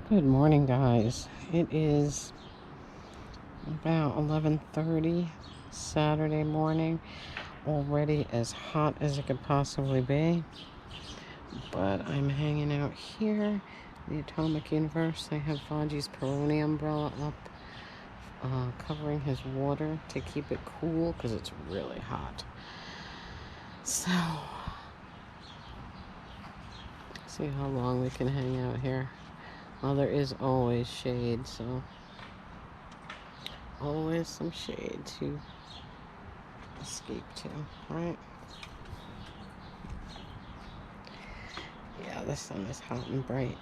Good morning, guys. It is about 11:30 Saturday morning. Already as hot as it could possibly be. But I'm hanging out here, the Atomic Universe. I have Vaji's Peroni umbrella up, covering his water to keep it cool because it's really hot. So, see how long we can hang out here. Well, there is always shade, so always some shade to escape to, right? Yeah, the sun is hot and bright.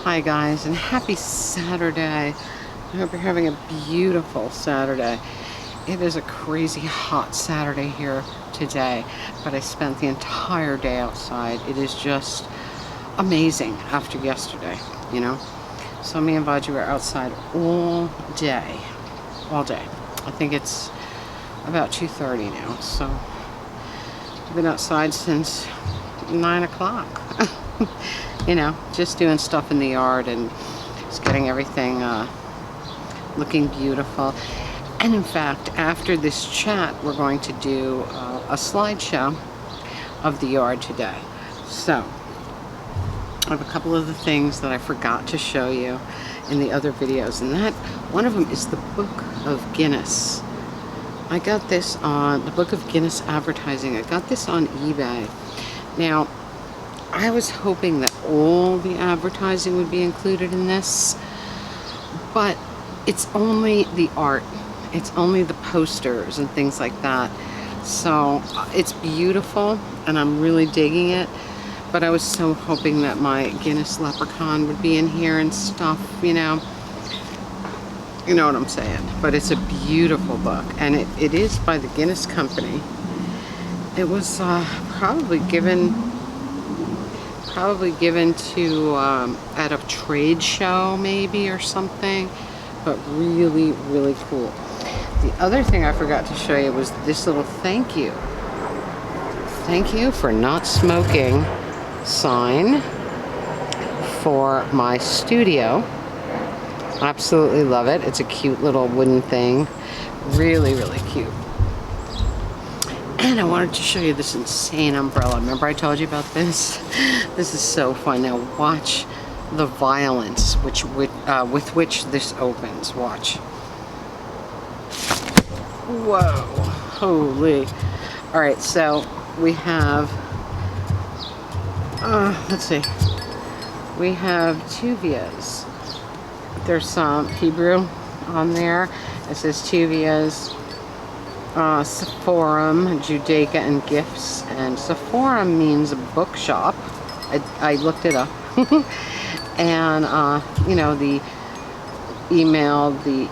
Hi guys, and happy Saturday. I hope you're having a beautiful Saturday. It is a crazy hot Saturday here today, but I spent the entire day outside. It is just amazing after yesterday, you know? So me and Vaji were outside all day. All day. I think it's about 2:30 now, so I've been outside since 9 o'clock. You know, just doing stuff in the yard and just getting everything looking beautiful. And in fact, after this chat, we're going to do a slideshow of the yard today. So, I have a couple of the things that I forgot to show you in the other videos, and that one of them is the Book of Guinness. I got this on the Book of Guinness advertising. I got this on eBay. Now, I was hoping that all the advertising would be included in this, but it's only the art. It's only the posters and things like that. So it's beautiful and I'm really digging it, but I was so hoping that my Guinness leprechaun would be in here and stuff, you know. You know what I'm saying. But it's a beautiful book, and it is by the Guinness Company. It was probably given to at a trade show maybe or something, but really, really cool. The other thing I forgot to show you was this little thank you for not smoking sign for my studio. Absolutely love it. It's a cute little wooden thing, really, really cute. And I wanted to show you this insane umbrella. Remember I told you about this? This is so fun. Now watch the violence with which this opens. Watch. Whoa. Holy. Alright, so we have, let's see. We have Tuvia's. There's some Hebrew on there. It says Tuvia's. Sephorum, Judaica, and Gifts. And Sephorum means a bookshop. I looked it up. And, you know, the email, the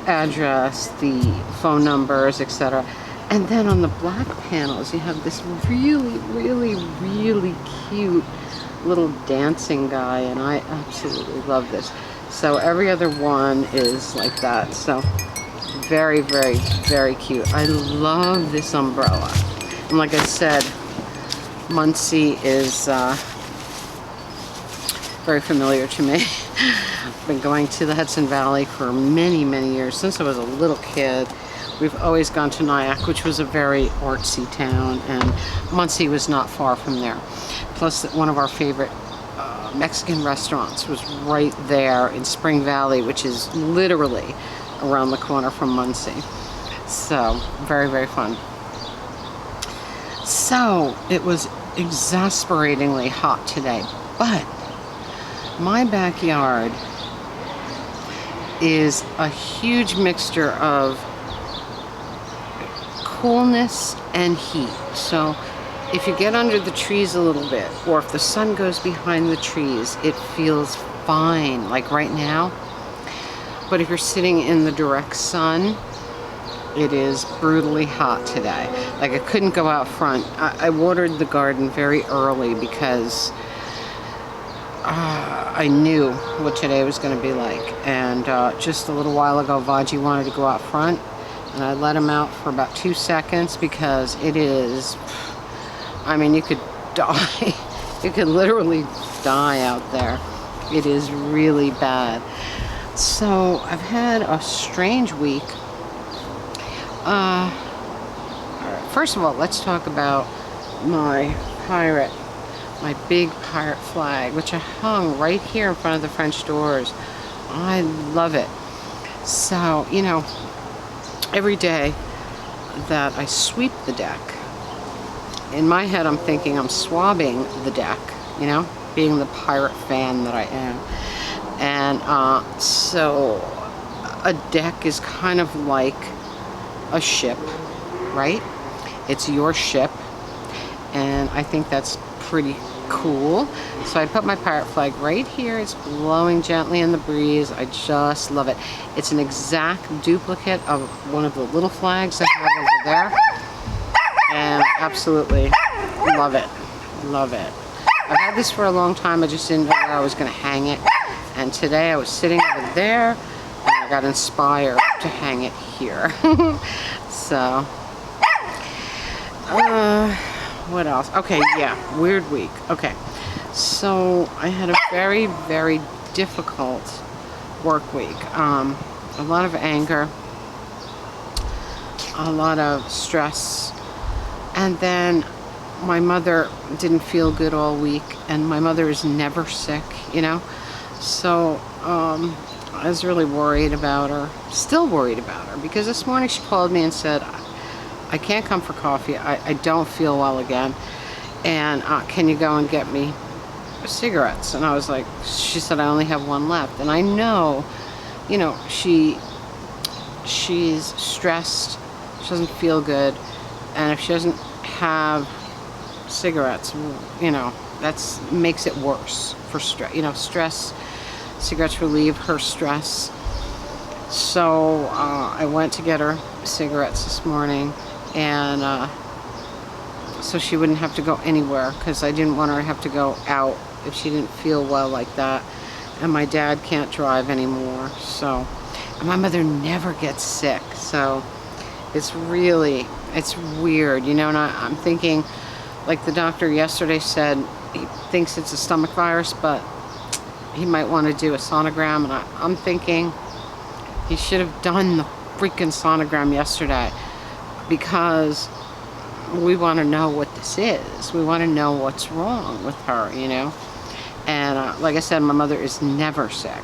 address, the phone numbers, etc. And then on the black panels, you have this really, really, really cute little dancing guy. And I absolutely love this. So every other one is like that. So very, very, very cute. I love this umbrella. And like I said, Muncie is very familiar to me. I've been going to the Hudson Valley for many, many years. Since I was a little kid, we've always gone to Nyack, which was a very artsy town, and Muncie was not far from there. Plus, one of our favorite Mexican restaurants was right there in Spring Valley, which is literally around the corner from Muncie. So, very, very fun. So, it was exasperatingly hot today, but my backyard is a huge mixture of coolness and heat. So, if you get under the trees a little bit, or if the sun goes behind the trees, it feels fine, like right now. But if you're sitting in the direct sun, it is brutally hot today. Like, I couldn't go out front. I watered the garden very early because I knew what today was going to be like. And just a little while ago, Vaji wanted to go out front, and I let him out for about 2 seconds because it is, I mean, you could die. You could literally die out there. It is really bad. So I've had a strange week. All right, first of all, let's talk about my big pirate flag, which I hung right here in front of the French doors. I love it. So, you know, every day that I sweep the deck, in my head I'm thinking I'm swabbing the deck, you know, being the pirate fan that I am. And so a deck is kind of like a ship, right? It's your ship, and I think that's pretty cool. So I put my pirate flag right here. It's blowing gently in the breeze. I just love it. It's an exact duplicate of one of the little flags I have over there, and absolutely love it. Love it. I've had this for a long time. I just didn't know where I was going to hang it, and today I was sitting over there and I got inspired to hang it here. So what else? Okay, yeah, weird week. Okay, so I had a very, very difficult work week. A lot of anger, a lot of stress, and then my mother didn't feel good all week, and my mother is never sick, you know, so I was really worried about her, still worried about her, because this morning she called me and said, I can't come for coffee, I don't feel well again, and can you go and get me cigarettes? And I was like, she said, I only have one left. And I know, you know, she's stressed, she doesn't feel good, and if she doesn't have cigarettes, you know, that's makes it worse for stress. You know, stress, cigarettes relieve her stress. So I went to get her cigarettes this morning, and so she wouldn't have to go anywhere, because I didn't want her to have to go out if she didn't feel well like that. And my dad can't drive anymore, so, and my mother never gets sick, so it's weird, you know. And I'm thinking, like the doctor yesterday said, he thinks it's a stomach virus, but he might want to do a sonogram, and I'm thinking he should have done the freaking sonogram yesterday, because we want to know what this is. We want to know what's wrong with her, you know. And like I said, my mother is never sick.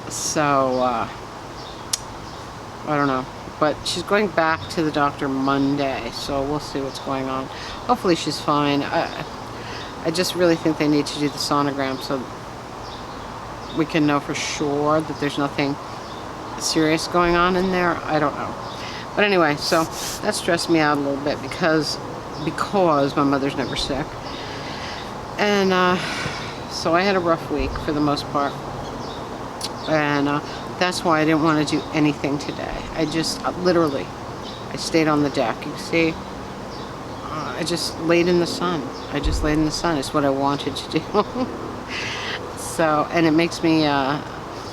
So, I don't know. But she's going back to the doctor Monday, so we'll see what's going on. Hopefully she's fine. I just really think they need to do the sonogram so we can know for sure that there's nothing serious going on in there. I don't know. But anyway, so that stressed me out a little bit because my mother's never sick. And so I had a rough week for the most part. And that's why I didn't want to do anything today. I just literally, I stayed on the deck. You see, I just laid in the sun. I just laid in the sun. It's what I wanted to do. So, and it makes me,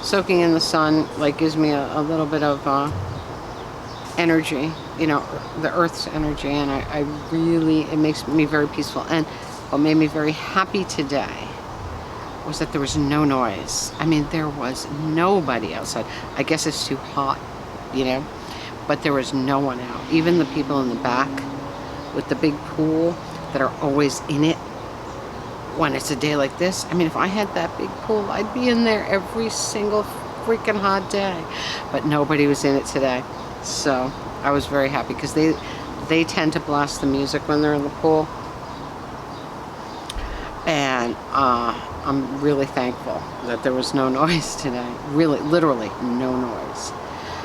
soaking in the sun, like, gives me a little bit of energy, you know, the earth's energy, and I really, it makes me very peaceful. And what made me very happy today was that there was no noise. I mean, there was nobody outside. I guess it's too hot, you know, but there was no one out. Even the people in the back with the big pool that are always in it when it's a day like this. I mean, if I had that big pool, I'd be in there every single freaking hot day. But nobody was in it today. So I was very happy, because they tend to blast the music when they're in the pool. And I'm really thankful that there was no noise today. Really, literally no noise.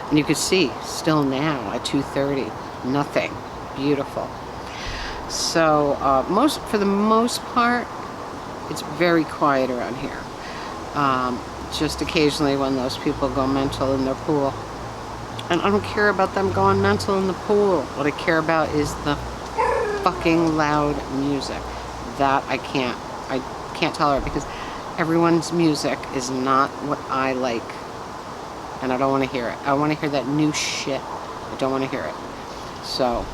And you could see, still now at 2:30, nothing. Beautiful. So for the most part, it's very quiet around here. Just occasionally when those people go mental in their pool. And I don't care about them going mental in the pool. What I care about is the fucking loud music. That I can't tolerate, because everyone's music is not what I like. And I don't want to hear it. I want to hear that new shit. I don't want to hear it. So,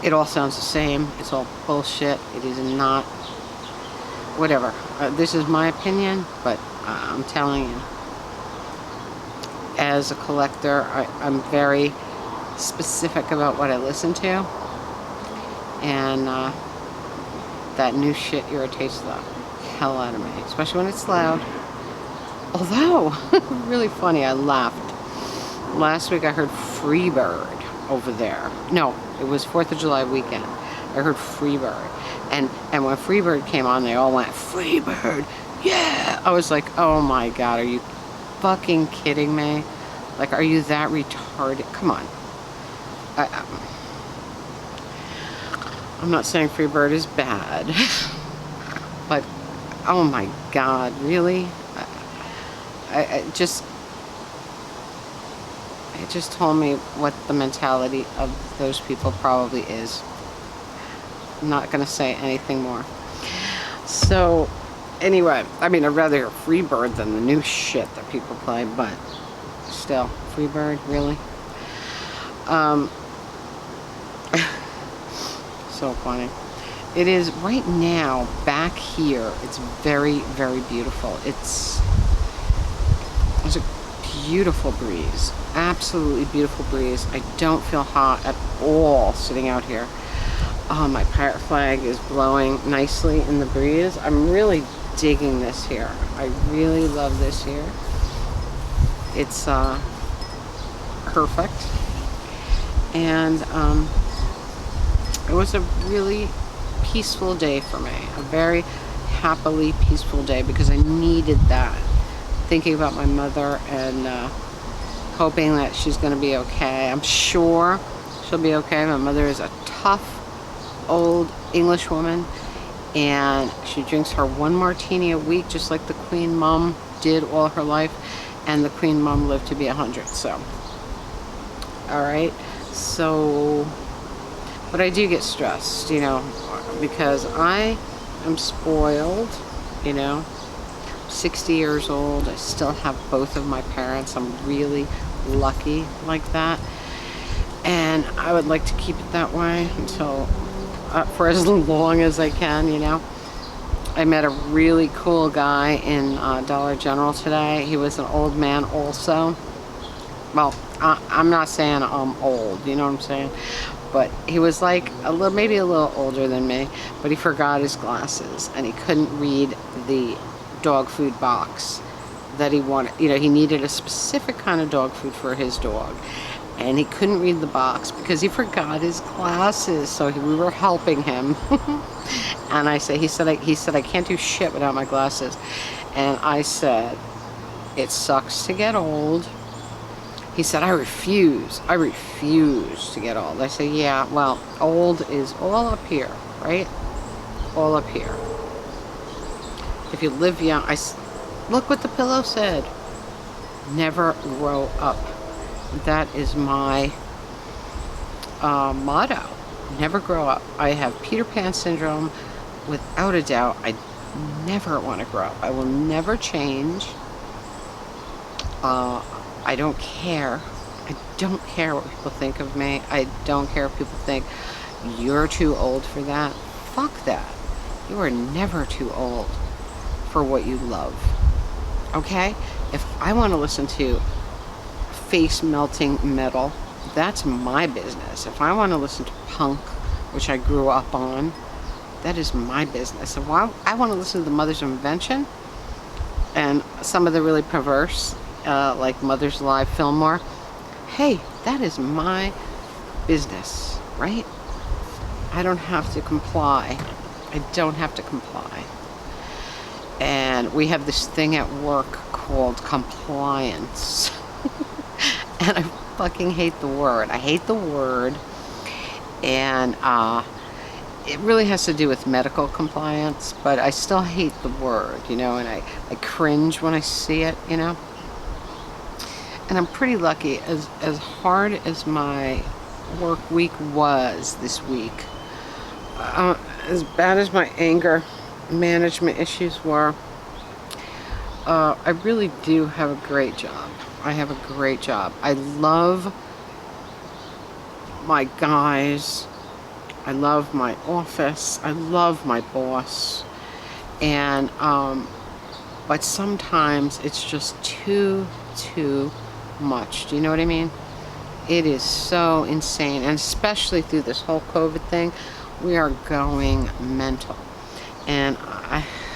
it all sounds the same. It's all bullshit. It is not, whatever. This is my opinion, but I'm telling you, as a collector, I'm very specific about what I listen to. And that new shit irritates the hell out of me, especially when it's loud. Although, really funny, I laughed. Last week I heard Freebird over there. No, it was 4th of July weekend. I heard Freebird. And when Freebird came on, they all went, Freebird, yeah! I was like, oh my God, are you fucking kidding me? Like, are you that retarded? Come on. I'm not saying Freebird is bad. But, oh my God, really? It just told me what the mentality of those people probably is. I'm not going to say anything more. So, anyway, I mean, I'd rather hear Freebird than the new shit that people play, but still, Freebird, really? So funny. It is right now, back here, it's very, very beautiful. There's a beautiful breeze. Absolutely beautiful breeze. I don't feel hot at all sitting out here. My pirate flag is blowing nicely in the breeze. I'm really digging this here. I really love this here. It's perfect. And it was a really peaceful day for me. A very happily peaceful day, because I needed that. Thinking about my mother and hoping that she's going to be okay. I'm sure she'll be okay. My mother is a tough, old English woman, and she drinks her 1 martini a week, just like the Queen Mum did all her life, and the Queen Mum lived to be 100. So, alright, so, but I do get stressed, you know, because I am spoiled, you know. 60 years old, I still have both of my parents. I'm really lucky like that, and I would like to keep it that way until for as long as I can, you know. I met a really cool guy in Dollar General today. He was an old man also. Well, I'm not saying I'm old, you know what I'm saying, but he was like maybe a little older than me, but he forgot his glasses and he couldn't read the dog food box that he wanted. You know, he needed a specific kind of dog food for his dog, and he couldn't read the box because he forgot his glasses. So we were helping him. And he said I can't do shit without my glasses. And I said, it sucks to get old. He said, I refuse to get old. I said, yeah, well, old is all up here, right? All up here. If you live young, look what the pillow said. Never grow up. That is my motto. Never grow up. I have Peter Pan syndrome, without a doubt. I never want to grow up. I will never change. I don't care. I don't care what people think of me. I don't care if people think you're too old for that. Fuck that. You are never too old for what you love. Okay? If I want to listen to face-melting metal, that's my business. If I want to listen to punk, which I grew up on, that is my business. If I want to listen to the Mothers of Invention and some of the really perverse, like Mother's Live Fillmore, hey, that is my business, right? I don't have to comply. I don't have to comply. And we have this thing at work called compliance. And I fucking hate the word. I hate the word. And it really has to do with medical compliance, but I still hate the word, and I cringe when I see it, And I'm pretty lucky. As hard as my work week was this week, as bad as my anger management issues were, I really do have a great job. I have a great job. I love my guys. I love my office. I love my boss. And, but sometimes it's just too much. Do you know what I mean? It is so insane. And especially through this whole COVID thing, we are going mental. And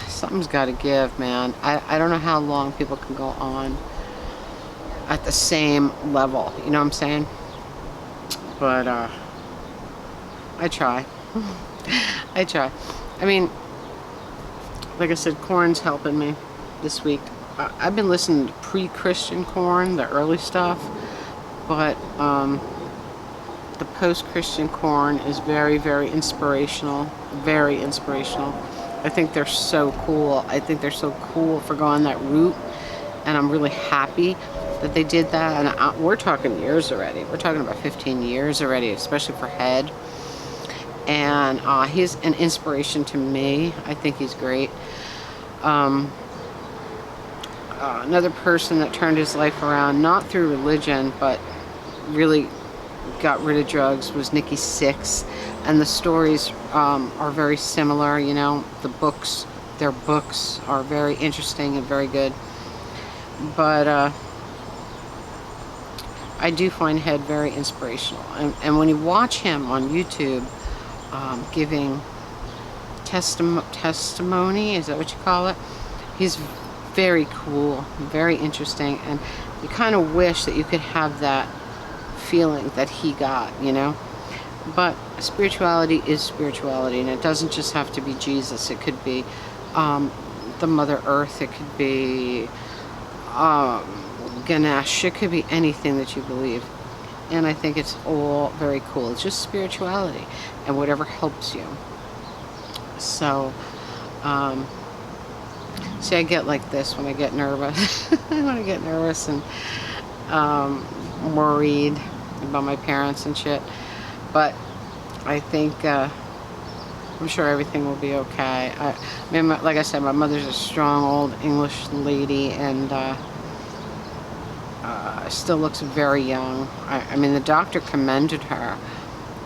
something's got to give, man. I don't know how long people can go on at the same level. You know what I'm saying? But, I try. I try. I mean, like I said, Korn's helping me this week. I've been listening to pre-Christian Korn, the early stuff, but the post-Christian Korn is very, very inspirational. Very inspirational. I think they're so cool. I think they're so cool for going that route, and I'm really happy that they did that. And we're talking years already. We're talking about 15 years already, especially for Head. And he's an inspiration to me. I think he's great. Another person that turned his life around, not through religion, but really got rid of drugs, was Nikki Sixx. And the stories are very similar, The books, their books are very interesting and very good. But I do find Head very inspirational. And when you watch him on YouTube, giving testimony, is that what you call it? He's very cool, very interesting, and you kind of wish that you could have that feeling that he got, But spirituality is spirituality, and it doesn't just have to be Jesus. It could be the Mother Earth. It could be Ganesh. It could be anything that you believe. And I think it's all very cool. It's just spirituality and whatever helps you. So, see, I get like this when I get nervous. When I get nervous and worried about my parents and shit. But I think, I'm sure everything will be okay. I mean, like I said, my mother's a strong old English lady, and still looks very young. I mean, the doctor commended her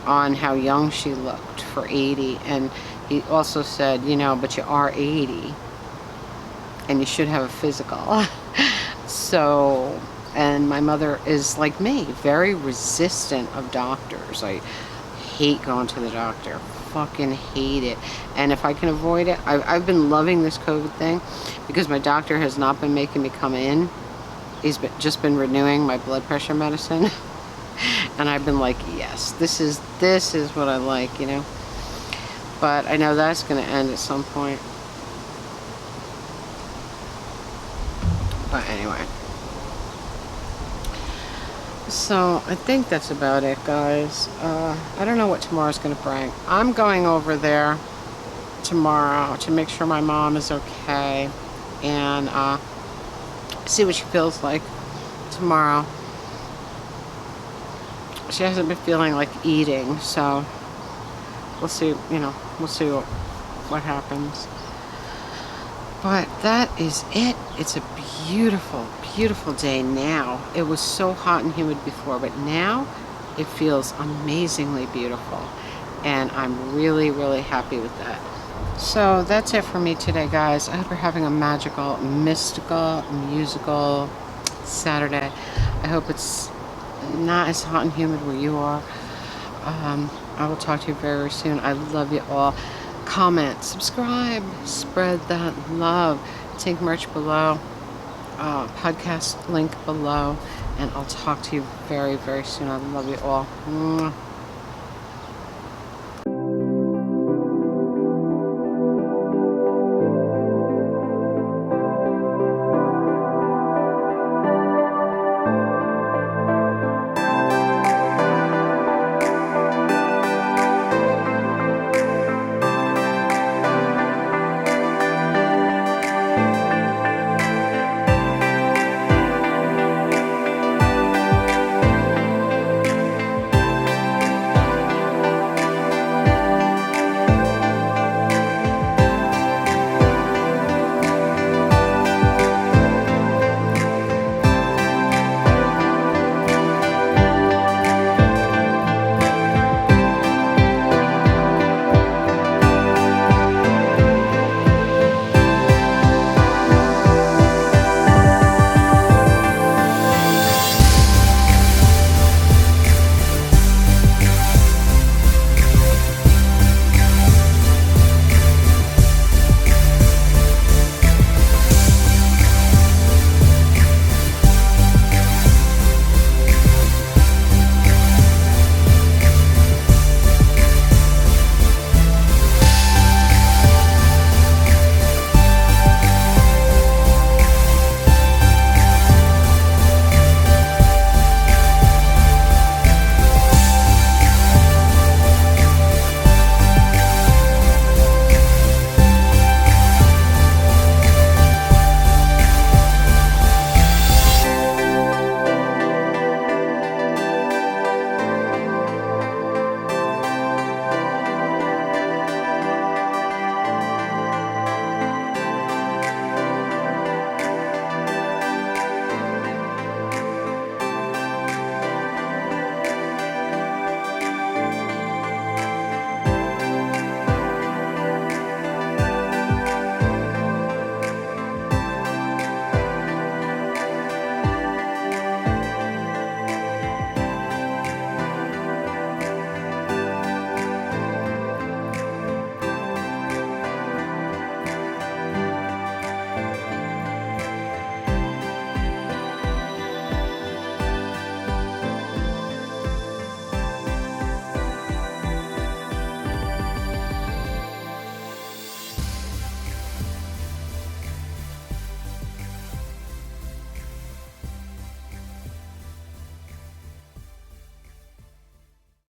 on how young she looked for 80, and he also said, but you are 80 and you should have a physical. So, and my mother is like me, very resistant of doctors. I hate going to the doctor, fucking hate it. And if I can avoid it, I've been loving this COVID thing because my doctor has not been making me come in. He's just been renewing my blood pressure medicine. And I've been like, yes, this is what I like, But I know that's going to end at some point. But anyway. So I think that's about it, guys. I don't know what tomorrow's going to bring. I'm going over there tomorrow to make sure my mom is okay. And see what she feels like tomorrow. She hasn't been feeling like eating, so we'll see, we'll see what happens. But that is it. It's a beautiful, beautiful day now. It was so hot and humid before, but now it feels amazingly beautiful. And I'm really, really happy with that. So that's it for me today, guys. I hope you're having a magical, mystical, musical Saturday. I hope it's not as hot and humid where you are. I will talk to you very, very soon. I love you all. Comment, subscribe, spread that love. Tink merch below, podcast link below, and I'll talk to you very, very soon. I love you all. Mwah.